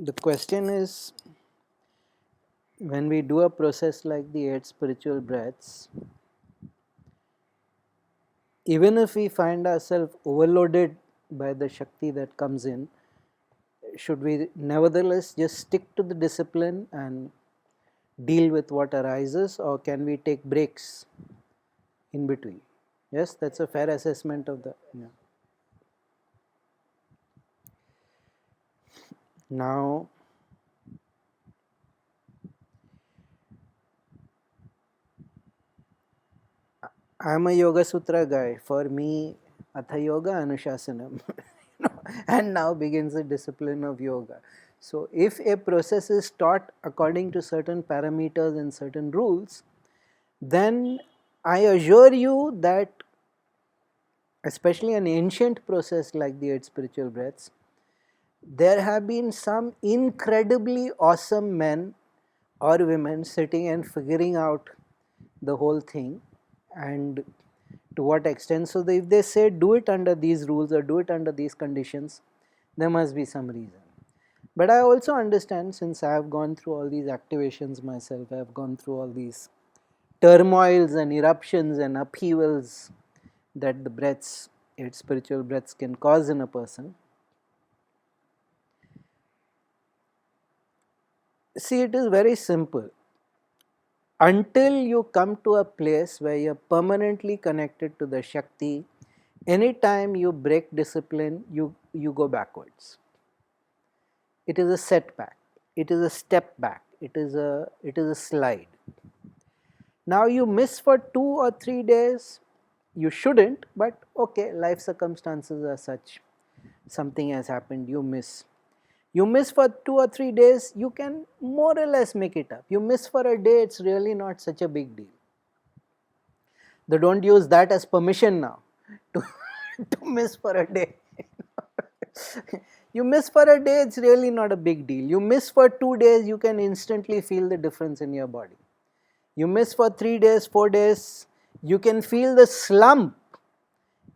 The question is, when we do a process like the 8 spiritual breaths, even if we find ourselves overloaded by the Shakti that comes in, should we nevertheless just stick to the discipline and deal with what arises, or can we take breaks in between? Yes, that's a fair assessment of the. Yeah. Now, I'm a Yoga Sutra guy. For me, Atha Yoga Anushasanam. And now begins the discipline of yoga. So, if a process is taught according to certain parameters and certain rules, then I assure you that, especially an ancient process like the 8 spiritual breaths, there have been some incredibly awesome men or women sitting and figuring out the whole thing, and to what extent. So if they say do it under these rules or do it under these conditions, there must be some reason. But I also understand, since I have gone through all these activations myself, I have gone through all these turmoils and eruptions and upheavals that the breaths, 8 spiritual breaths, can cause in a person. See, it is very simple. Until you come to a place where you are permanently connected to the Shakti, anytime you break discipline, you go backwards. It is a setback, it is a step back, it is a slide. Now you miss for 2 or 3 days, you shouldn't, but okay, life circumstances are such, something has happened, you miss. You miss for 2 or 3 days, you can more or less make it up. You miss for a day, it's really not such a big deal. Though don't use that as permission now to, to miss for a day. You miss for a day, it's really not a big deal. You miss for 2 days, you can instantly feel the difference in your body. You miss for 3 days, 4 days, you can feel the slump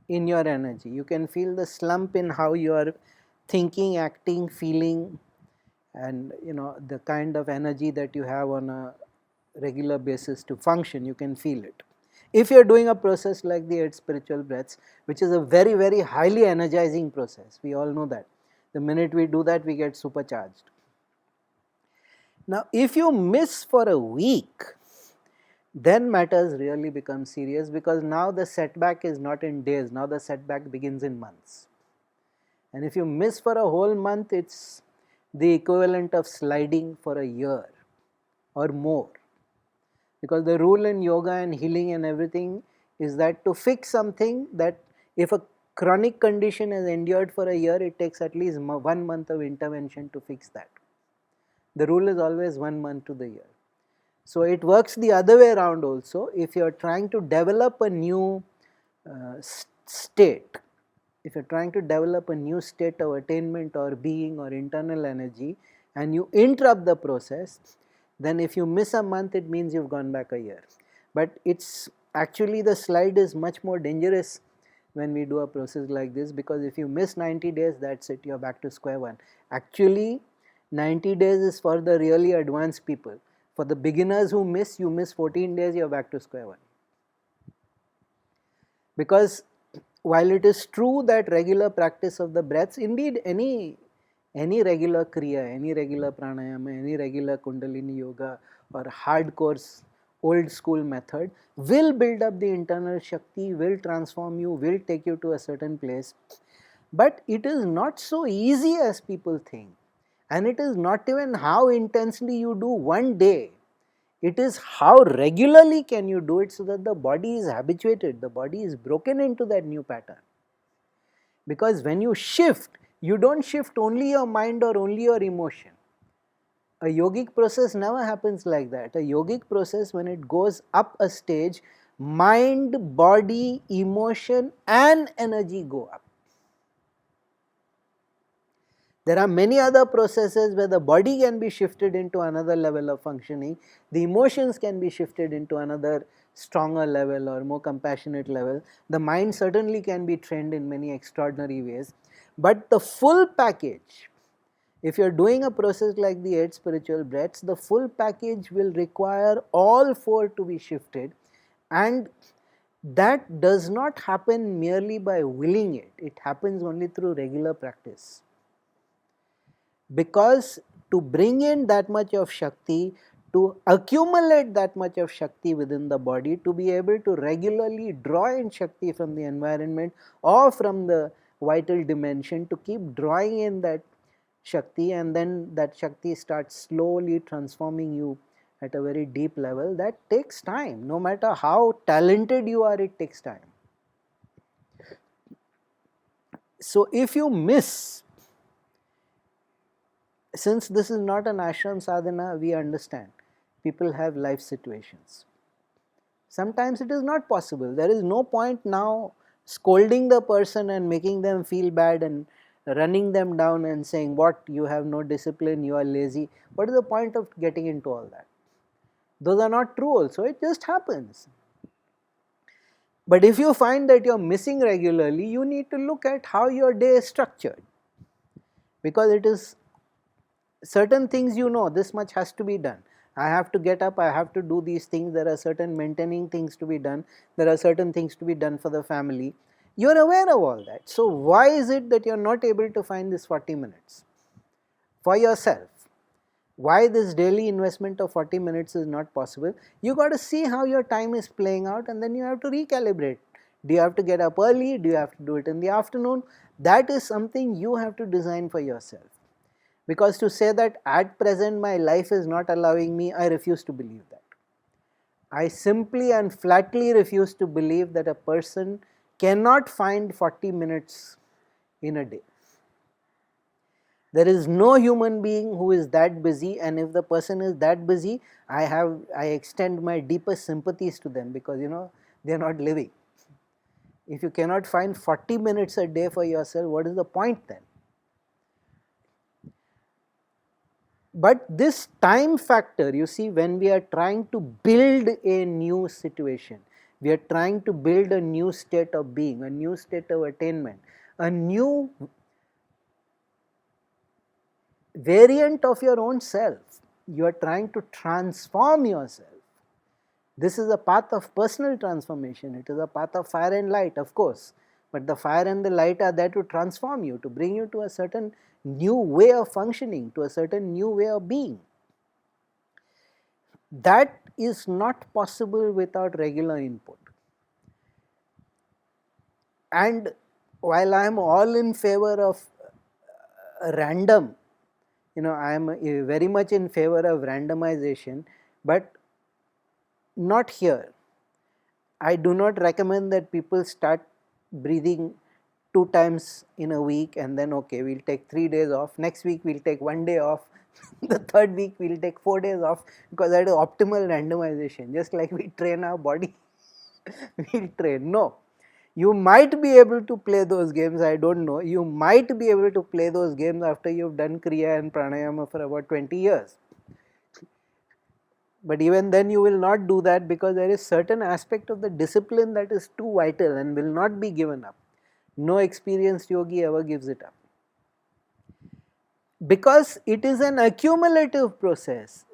in your energy. You can feel the slump in how you are thinking, acting, feeling, and the kind of energy that you have on a regular basis to function. You can feel it. If you are doing a process like the 8 spiritual breaths, which is a very, very highly energizing process, we all know that. The minute we do that, we get supercharged. Now, if you miss for a week, then matters really become serious, because now the setback is not in days, now the setback begins in months. And if you miss for a whole month, it's the equivalent of sliding for a year or more. Because the rule in yoga and healing and everything is that to fix something, that if a chronic condition is endured for a year, it takes at least 1 month of intervention to fix that. The rule is always 1 month to the year. So it works the other way around also. If you are trying to develop a new state, if you are trying to develop a new state of attainment or being or internal energy, and you interrupt the process, then if you miss a month, it means you've gone back a year. But it's actually, the slide is much more dangerous when we do a process like this, because if you miss 90 days, that's it, you're back to square one. Actually, 90 days is for the really advanced people. For the beginners who miss, you miss 14 days, you're back to square one. Because while it is true that regular practice of the breaths, indeed any regular kriya, any regular pranayama, any regular kundalini yoga or hardcore old school method will build up the internal Shakti, will transform you, will take you to a certain place. But it is not so easy as people think. And it is not even how intensely you do one day. It is how regularly can you do it so that the body is habituated, the body is broken into that new pattern. Because when you shift, you don't shift only your mind or only your emotion. A yogic process never happens like that. A yogic process, when it goes up a stage, mind, body, emotion and energy go up. There are many other processes where the body can be shifted into another level of functioning, the emotions can be shifted into another stronger level or more compassionate level, the mind certainly can be trained in many extraordinary ways, but the full package If you're doing a process like the 8 spiritual breaths, the full package will require all 4 to be shifted, and that does not happen merely by willing it. It happens only through regular practice. Because to bring in that much of Shakti, to accumulate that much of Shakti within the body, to be able to regularly draw in Shakti from the environment or from the vital dimension, to keep drawing in that Shakti, and then that Shakti starts slowly transforming you at a very deep level, that takes time. No matter how talented you are, it takes time. So if you miss, since this is not an ashram sadhana, we understand people have life situations. Sometimes it is not possible. There is no point now scolding the person and making them feel bad and running them down and saying, what, you have no discipline, you are lazy. What is the point of getting into all that? Those are not true also, it just happens. But if you find that you are missing regularly, you need to look at how your day is structured. Because it is certain things, this much has to be done. I have to get up, I have to do these things, there are certain maintaining things to be done, there are certain things to be done for the family. You are aware of all that. So why is it that you are not able to find this 40 minutes for yourself? Why this daily investment of 40 minutes is not possible? You got to see how your time is playing out, and then you have to recalibrate. Do you have to get up early? Do you have to do it in the afternoon? That is something you have to design for yourself. Because to say that at present my life is not allowing me, I refuse to believe that. I simply and flatly refuse to believe that a person cannot find 40 minutes in a day. There is no human being who is that busy, and if the person is that busy, I extend my deepest sympathies to them, because they are not living. If you cannot find 40 minutes a day for yourself, what is the point then? But this time factor, you see, when we are trying to build a new situation, we are trying to build a new state of being, a new state of attainment, a new variant of your own self. You are trying to transform yourself. This is a path of personal transformation. It is a path of fire and light, of course. But the fire and the light are there to transform you, to bring you to a certain new way of functioning, to a certain new way of being. That is not possible without regular input. And while I am all in favor of random, I am very much in favor of randomization, but not here. I do not recommend that people start breathing 2 times in a week and then, okay, we'll take 3 days off. Next week we'll take 1 day off. The third week we'll take 4 days off, because that is optimal randomization. Just like we train our body, we'll train. No. You might be able to play those games, I don't know. You might be able to play those games after you've done Kriya and Pranayama for about 20 years. But even then you will not do that, because there is certain aspect of the discipline that is too vital and will not be given up. No experienced yogi ever gives it up. Because it is an accumulative process.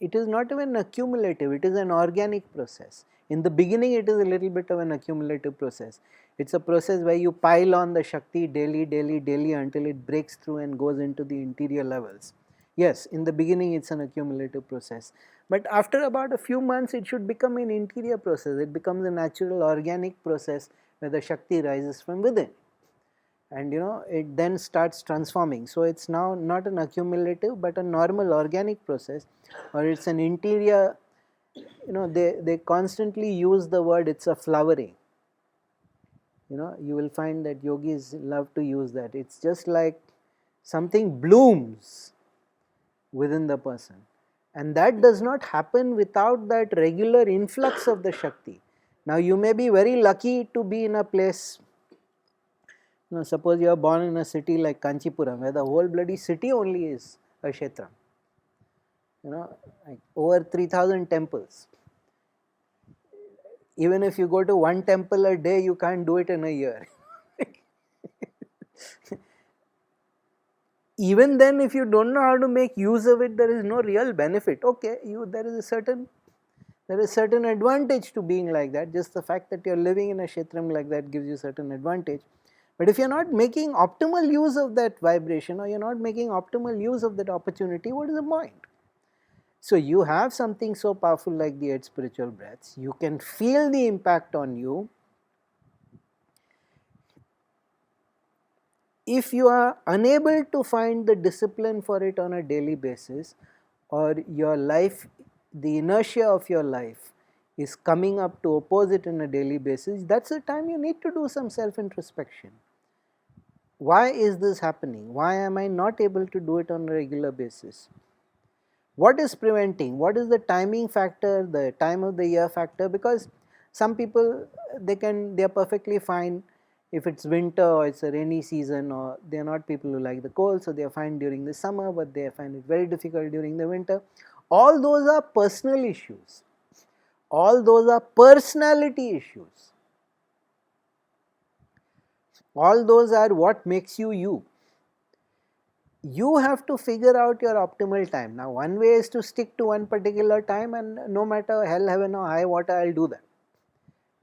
It is not even accumulative, it is an organic process. In the beginning it is a little bit of an accumulative process. It's a process where you pile on the Shakti daily until it breaks through and goes into the interior levels. Yes, in the beginning it's an accumulative process. But after about a few months it should become an interior process. It becomes a natural organic process where the Shakti rises from within. And it then starts transforming. So it's now not an accumulative but a normal organic process, or it's an interior. They constantly use the word, it's a flowering. You will find that yogis love to use that. It's just like something blooms within the person, and that does not happen without that regular influx of the Shakti. Now you may be very lucky to be in a place, suppose you are born in a city like Kanchipuram, where the whole bloody city only is a kshetra. Like over 3,000 temples. Even if you go to one temple a day, you can't do it in a year. Even then, if you don't know how to make use of it, there is no real benefit. Okay, there is a certain advantage to being like that. Just the fact that you're living in a kshetram like that gives you certain advantage. But if you're not making optimal use of that vibration, or you're not making optimal use of that opportunity, what is the point? So you have something so powerful like the 8 spiritual breaths. You can feel the impact on you. If you are unable to find the discipline for it on a daily basis, or your life, the inertia of your life is coming up to oppose it on a daily basis, that's the time you need to do some self-introspection. Why is this happening? Why am I not able to do it on a regular basis? What is preventing? What is the timing factor, the time of the year factor? Because some people, they are perfectly fine if it's winter or it's a rainy season, or they are not people who like the cold, so they are fine during the summer, but they find it very difficult during the winter. All those are personal issues. All those are personality issues. All those are what makes you you. You have to figure out your optimal time. Now, one way is to stick to one particular time, and no matter hell, heaven or high water, I'll do that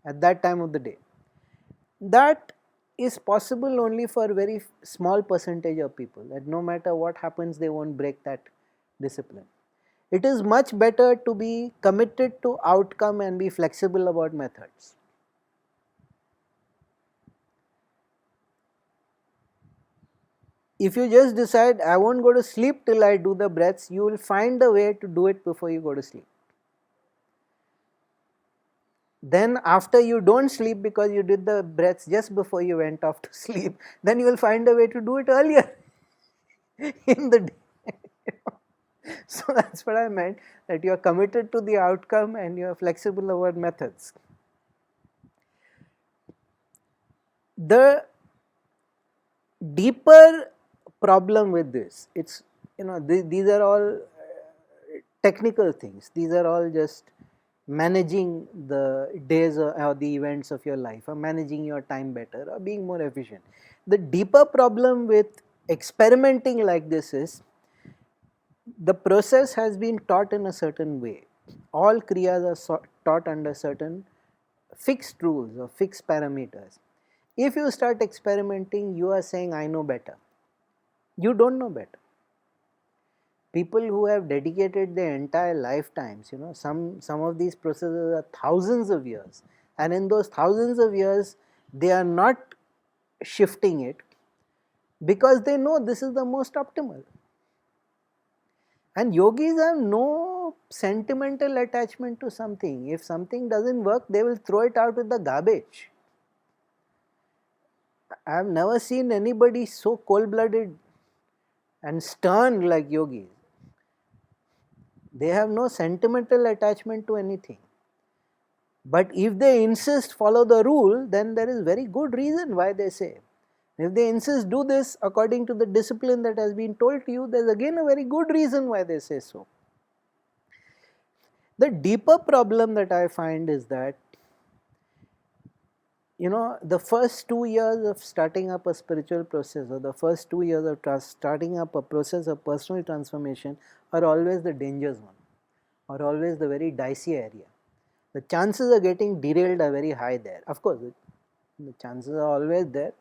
at that time of the day. That is possible only for a very small percentage of people, that no matter what happens, they won't break that discipline. It is much better to be committed to outcome and be flexible about methods. If you just decide, I won't go to sleep till I do the breaths, you will find a way to do it before you go to sleep. Then after you don't sleep because you did the breaths just before you went off to sleep, then you will find a way to do it earlier in the day. So that's what I meant, that you are committed to the outcome and you are flexible about methods. The deeper problem with this, it's, these are all technical things. These are all just managing the days or the events of your life, or managing your time better, or being more efficient. The deeper problem with experimenting like this is, the process has been taught in a certain way. All kriyas are taught under certain fixed rules or fixed parameters. If you start experimenting, you are saying, I know better. You don't know better. People who have dedicated their entire lifetimes, some of these processes are thousands of years, and in those thousands of years, they are not shifting it because they know this is the most optimal. And yogis have no sentimental attachment to something. If something doesn't work, they will throw it out with the garbage. I have never seen anybody so cold-blooded and stern like yogis. They have no sentimental attachment to anything. But if they insist follow the rule, then there is very good reason why they say. If they insist do this according to the discipline that has been told to you, there is again a very good reason why they say so. The deeper problem that I find is that, the first 2 years of starting up a spiritual process, or the first 2 years of starting up a process of personal transformation, are always the dangerous one, or always the very dicey area. The chances of getting derailed are very high there. Of course, the chances are always there.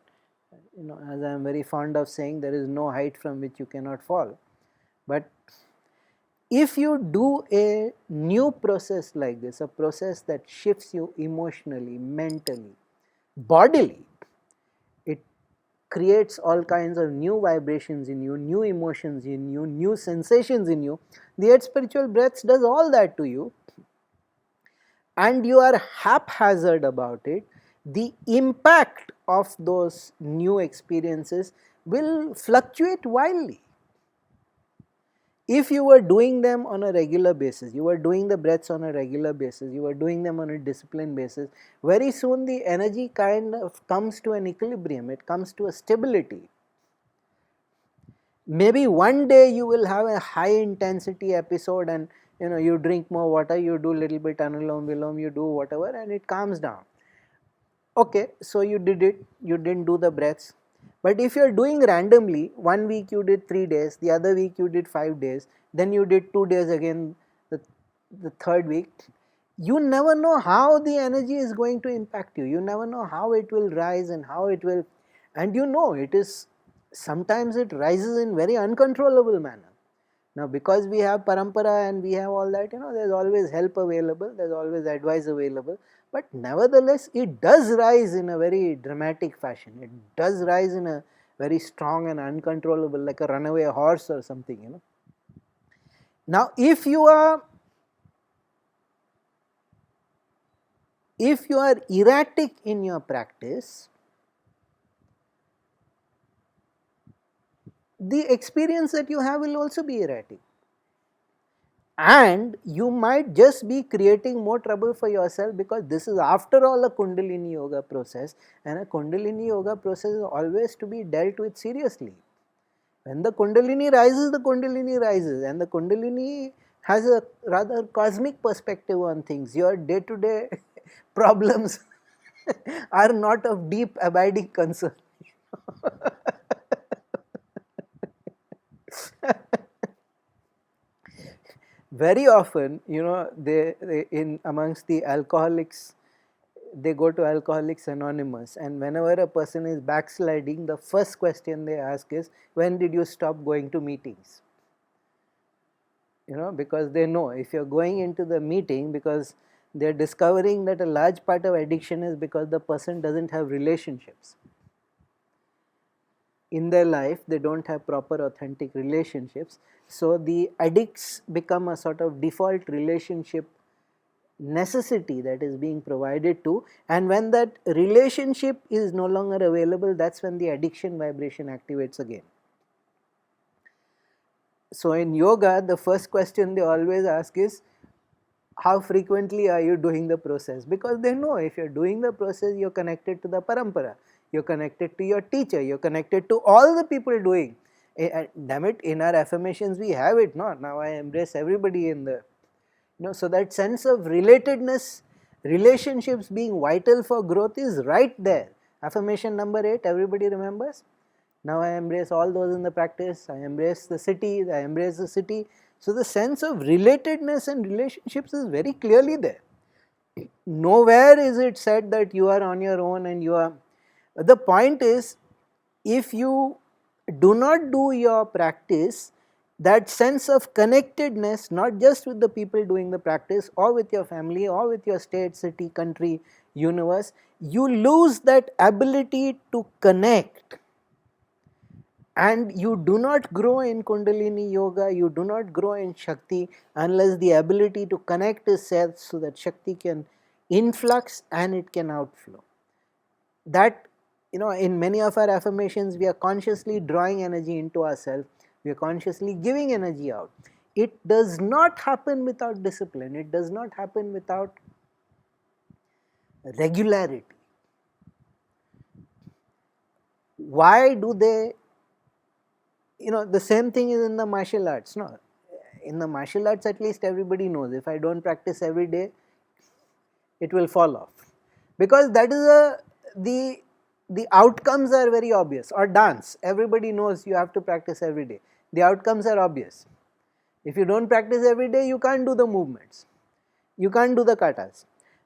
As I am very fond of saying, there is no height from which you cannot fall. But if you do a new process like this, a process that shifts you emotionally, mentally, bodily, it creates all kinds of new vibrations in you, new emotions in you, new sensations in you. The 8 spiritual breaths does all that to you, and you are haphazard about it. The impact of those new experiences will fluctuate wildly. If you were doing them on a regular basis, you were doing the breaths on a regular basis, you were doing them on a disciplined basis, very soon the energy kind of comes to an equilibrium, it comes to a stability. Maybe one day you will have a high intensity episode, and you drink more water, you do a little bit anulom vilom, you do whatever, and it calms down. Okay, so you did it, you didn't do the breaths. But if you're doing randomly, 1 week you did 3 days, the other week you did 5 days, then you did 2 days again the third week, you never know how the energy is going to impact you. You never know how it will rise and how it will, and it is, sometimes it rises in very uncontrollable manner. Now because we have parampara and we have all that, there's always help available, there's always advice available, but nevertheless it does rise in a very dramatic fashion. It does rise in a very strong and uncontrollable, like a runaway horse or something. Now if you are erratic in your practice, the experience that you have will also be erratic. And you might just be creating more trouble for yourself, because this is after all a Kundalini Yoga process, and a Kundalini Yoga process is always to be dealt with seriously. When the Kundalini rises, and the Kundalini has a rather cosmic perspective on things. Your day-to-day problems are not of deep abiding concern. Very often, they in amongst the alcoholics, they go to Alcoholics Anonymous, and whenever a person is backsliding, the first question they ask is, when did you stop going to meetings? Because they know if you're going into the meeting, because they're discovering that a large part of addiction is because the person doesn't have relationships. In their life, they don't have proper authentic relationships. So the addicts become a sort of default relationship necessity that is being provided to, and when that relationship is no longer available, that's when the addiction vibration activates again. So in yoga, the first question they always ask is, how frequently are you doing the process? Because they know if you're doing the process, you're connected to the parampara, you're connected to your teacher, you're connected to all the people doing. Damn it, in our affirmations we have it, no? Now I embrace everybody in the, so that sense of relatedness, relationships being vital for growth is right there. Affirmation number 8, everybody remembers? Now I embrace all those in the practice, I embrace the city, I embrace the city. So the sense of relatedness and relationships is very clearly there. Nowhere is it said that you are on your own and you are. The point is, if you do not do your practice, that sense of connectedness, not just with the people doing the practice or with your family or with your state, city, country, universe, you lose that ability to connect. And you do not grow in Kundalini Yoga, you do not grow in Shakti unless the ability to connect is set so that Shakti can influx and it can outflow. That, in many of our affirmations, we are consciously drawing energy into ourselves, we are consciously giving energy out. It does not happen without discipline, it does not happen without regularity. Why do they? The same thing is in the martial arts. No, in the martial arts, at least everybody knows, if I don't practice every day, it will fall off, because that is the outcomes are very obvious. Or dance, everybody knows you have to practice every day, the outcomes are obvious. If you don't practice every day, you can't do the movements, you can't do the katas,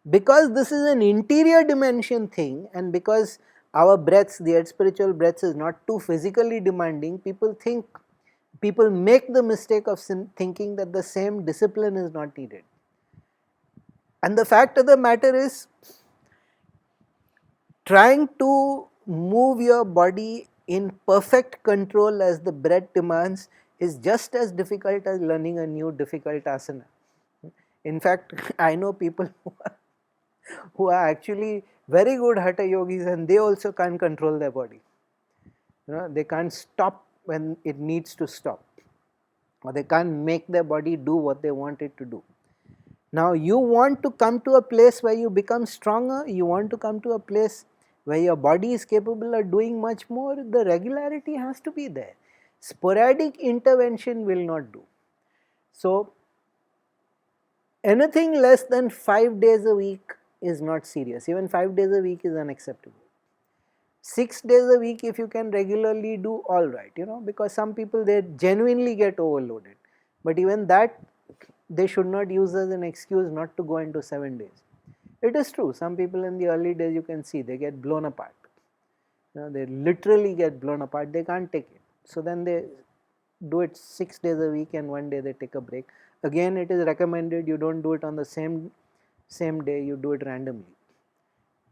because this is an interior dimension thing, and because our breaths, the spiritual breaths, is not too physically demanding, people make the mistake of thinking that the same discipline is not needed. And the fact of the matter is, trying to move your body in perfect control as the breath demands is just as difficult as learning a new difficult asana. In fact, I know people who are actually very good hatha yogis, and they also can't control their body. They can't stop when it needs to stop, or they can't make their body do what they want it to do. Now you want to come to a place where you become stronger, you want to come to a place where your body is capable of doing much more, the regularity has to be there. Sporadic intervention will not do. So anything less than 5 days a week is not serious. Even 5 days a week is unacceptable. 6 days a week if you can regularly do, all right, because some people, they genuinely get overloaded, but even that they should not use as an excuse not to go into 7 days. It is true, some people in the early days, you can see they get blown apart, they literally get blown apart, they can't take it, so then they do it 6 days a week and one day they take a break. Again, it is recommended you don't do it on the same day, you do it randomly.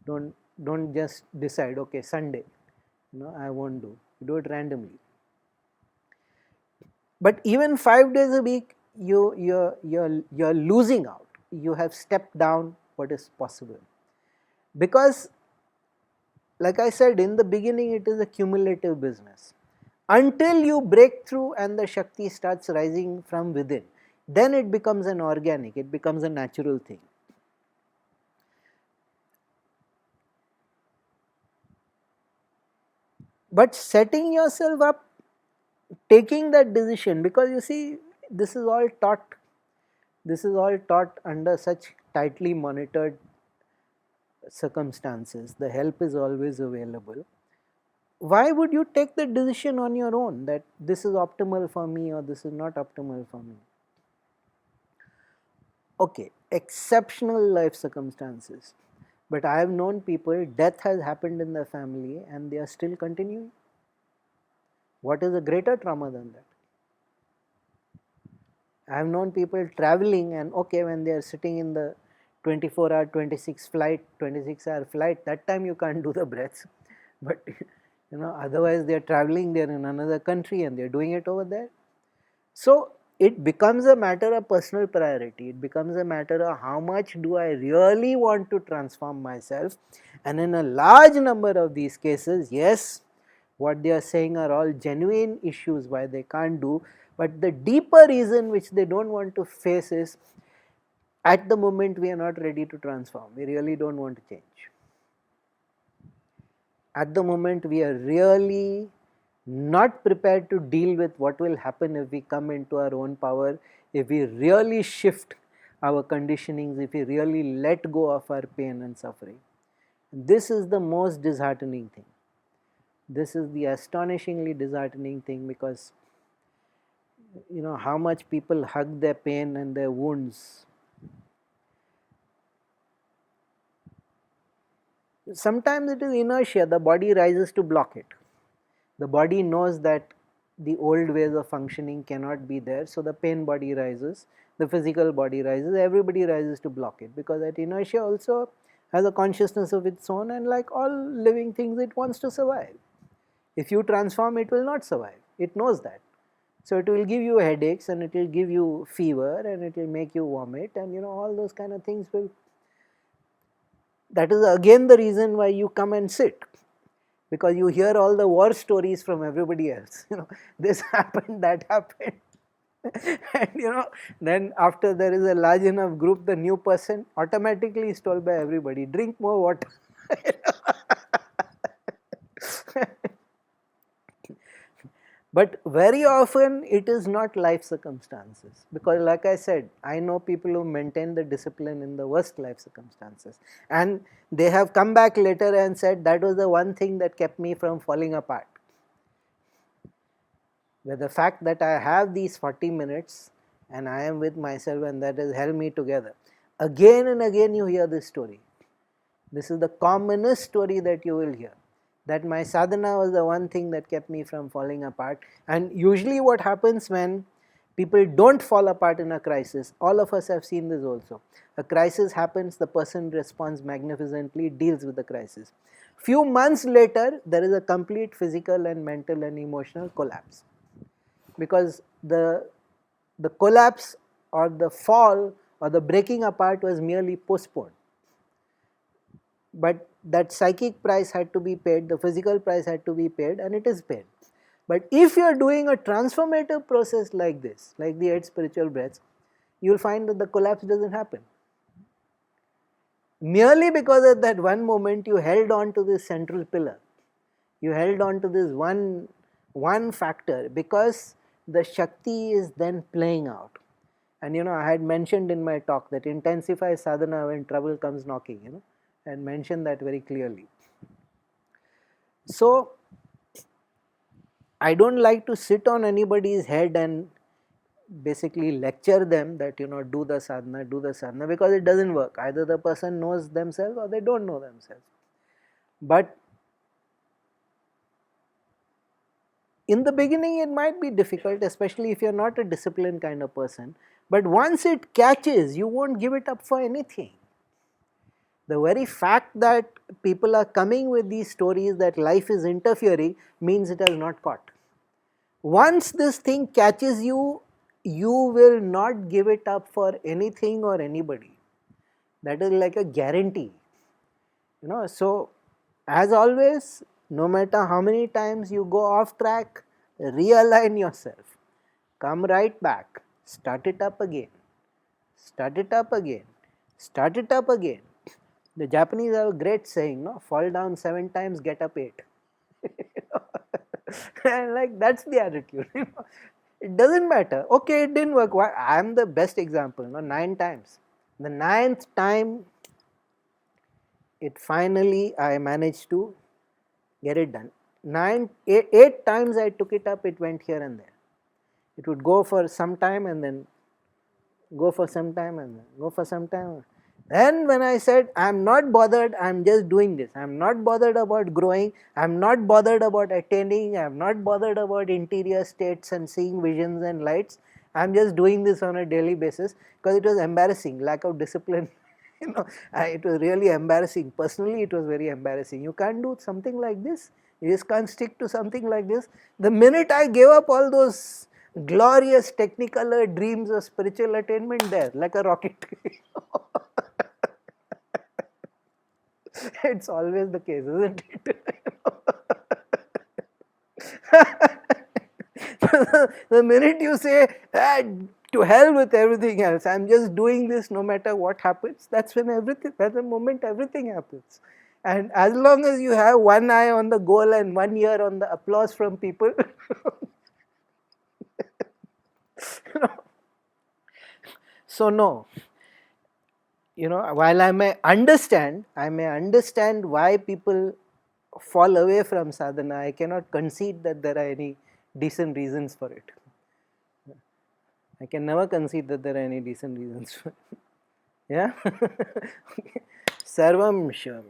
Don't just decide, okay, Sunday, I won't do. You do it randomly. But even 5 days a week, you're losing out. You have stepped down what is possible. Because, like I said in the beginning, it is a cumulative business. Until you break through and the Shakti starts rising from within, then it becomes an organic, it becomes a natural thing. But setting yourself up, taking that decision, because you see, this is all taught under such tightly monitored circumstances. The help is always available. Why would you take the decision on your own that this is optimal for me or this is not optimal for me? Okay, exceptional life circumstances. But I have known people, death has happened in their family and they are still continuing. What is a greater trauma than that? I have known people traveling and okay, when they are sitting in the 24-hour, 26-hour flight, that time you can't do the breaths. But otherwise they are traveling, they are in another country and they are doing it over there. So it becomes a matter of personal priority. It becomes a matter of how much do I really want to transform myself. And in a large number of these cases, yes, what they are saying are all genuine issues why they can't do. But the deeper reason which they don't want to face is, at the moment we are not ready to transform. We really don't want to change. At the moment we are really not prepared to deal with what will happen if we come into our own power, if we really shift our conditionings, if we really let go of our pain and suffering. This is the most disheartening thing. This is the astonishingly disheartening thing, because how much people hug their pain and their wounds. Sometimes it is inertia, the body rises to block it. The body knows that the old ways of functioning cannot be there, so the pain body rises, the physical body rises, everybody rises to block it, because that inertia also has a consciousness of its own, and like all living things, it wants to survive. If you transform, it will not survive. It knows that. So it will give you headaches and it will give you fever and it will make you vomit and all those kind of things will. That is again the reason why you come and sit, because you hear all the war stories from everybody else. This happened, that happened. And then after there is a large enough group, the new person automatically is told by everybody, drink more water. But very often it is not life circumstances, because like I said, I know people who maintain the discipline in the worst life circumstances, and they have come back later and said that was the one thing that kept me from falling apart. Where the fact that I have these 40 minutes and I am with myself, and that has held me together. Again and again you hear this story. This is the commonest story that you will hear, that my sadhana was the one thing that kept me from falling apart. And usually what happens when people don't fall apart in a crisis, all of us have seen this also. A crisis happens, the person responds magnificently, deals with the crisis. Few months later, there is a complete physical and mental and emotional collapse, because the collapse or the fall or the breaking apart was merely postponed. But that psychic price had to be paid, the physical price had to be paid, and it is paid. But if you are doing a transformative process like this, like the 8 spiritual breaths, you will find that the collapse doesn't happen. Merely because at that one moment you held on to this central pillar. You held on to this one factor, because the Shakti is then playing out. And I had mentioned in my talk that intensify sadhana when trouble comes knocking, and mentioned that very clearly. So I don't like to sit on anybody's head and basically lecture them that do the sadhana, because it doesn't work. Either the person knows themselves or they don't know themselves. But in the beginning it might be difficult, especially if you're not a disciplined kind of person. But once it catches, you won't give it up for anything. The very fact that people are coming with these stories that life is interfering means it has not caught. Once this thing catches you, you will not give it up for anything or anybody. That is like a guarantee. So as always, no matter how many times you go off track, realign yourself. Come right back. Start it up again. Start it up again. Start it up again. The Japanese have a great saying, no? Fall down 7 times, get up 8. And like that's the attitude. It doesn't matter. Okay, it didn't work. I am the best example. 9 times. The 9th time, it finally I managed to get it done. 8 times I took it up. It went here and there. It would go for some time and then go for some time and then go for some time. Then when I said, I'm not bothered, I'm just doing this. I'm not bothered about growing. I'm not bothered about attaining. I'm not bothered about interior states and seeing visions and lights. I'm just doing this on a daily basis because it was embarrassing, lack of discipline. It was really embarrassing. Personally, it was very embarrassing. You can't do something like this. You just can't stick to something like this. The minute I gave up all those glorious technicolor dreams of spiritual attainment there, like a rocket. It's always the case, isn't it? The minute you say, to hell with everything else, I'm just doing this no matter what happens, that's the moment everything happens. And as long as you have one eye on the goal and one ear on the applause from people, so no. While I may understand why people fall away from sadhana, I cannot concede that there are any decent reasons for it. I can never concede that there are any decent reasons for it. Yeah? Okay. Sarvam Shivam.